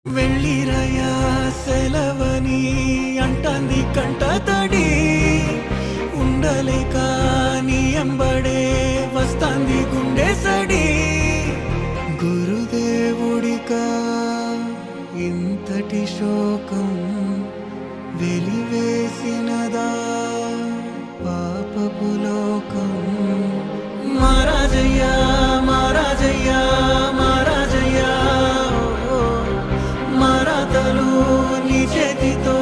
వెళ్ళిరయా సెలవని అంటాంది కంట తడి ఉండలేక నీ ఎంబడే వస్తాంది గుండె సడి గురుదేవుడికా ఇంతటి శోకం వెలివేసినదా పాపపు లోకం మహారాజయ్యా మహారాజయ్యా మహారాజయ్యా మరతలు నీ చేతితో